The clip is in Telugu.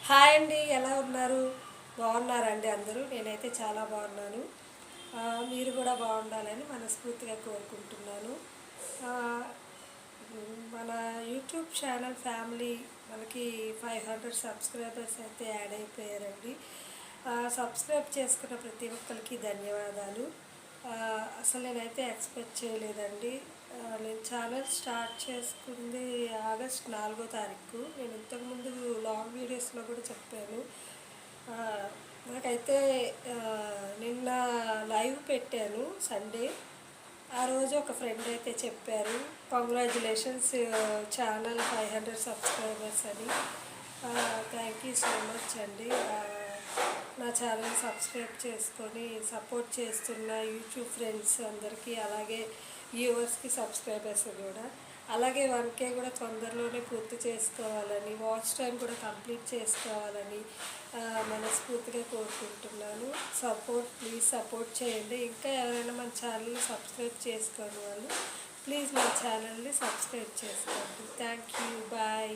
హాయ్ అండి, ఎలా ఉన్నారు? బాగున్నారండి అందరూ? నేనైతే చాలా బాగున్నాను. మీరు కూడా బాగుండాలని మనస్ఫూర్తిగా కోరుకుంటున్నాను. ఆ, మన యూట్యూబ్ ఛానల్ ఫ్యామిలీ మనకి 500 సబ్స్క్రైబర్స్ అయితే యాడ్ అయిపోయారండి. సబ్స్క్రైబ్ చేసుకున్న ప్రతి ఒక్కరికి ధన్యవాదాలు. అసలు నేనైతే ఎక్స్పెక్ట్ చేయలేదండి. నేను ఛానల్ స్టార్ట్ చేసుకుంది ఆగస్ట్ 4వ తారీఖు. నేను ఇంతకుముందు లాంగ్ వీడియోస్లో కూడా చెప్పాను. ఆ, నాకైతే ఆ, నిన్న లైవ్ పెట్టాను సండే. ఆ రోజు ఒక ఫ్రెండ్ అయితే చెప్పారు, కంగ్రాచ్యులేషన్స్, ఛానల్ 500 సబ్స్క్రైబర్స్ అని. థ్యాంక్ యూ సో మచ్ అండి. నా ఛానల్ సబ్స్క్రైబ్ చేసుకొని సపోర్ట్ చేస్తున్న యూట్యూబ్ ఫ్రెండ్స్ అందరికీ, అలాగే వ్యూవర్స్కి, సబ్స్క్రైబర్స్ కూడా, అలాగే 1K కూడా తొందరలోనే పూర్తి చేసుకోవాలని, వాచ్ టైం కూడా కంప్లీట్ చేసుకోవాలని మనస్ఫూర్తిగా కోరుకుంటున్నాను. ప్లీజ్ సపోర్ట్ చేయండి. ఇంకా ఎవరైనా మన ఛానల్ని సబ్స్క్రైబ్ చేసుకోని వాళ్ళు ప్లీజ్ మన ఛానల్ని సబ్స్క్రైబ్ చేసుకోండి. Thank you. బాయ్.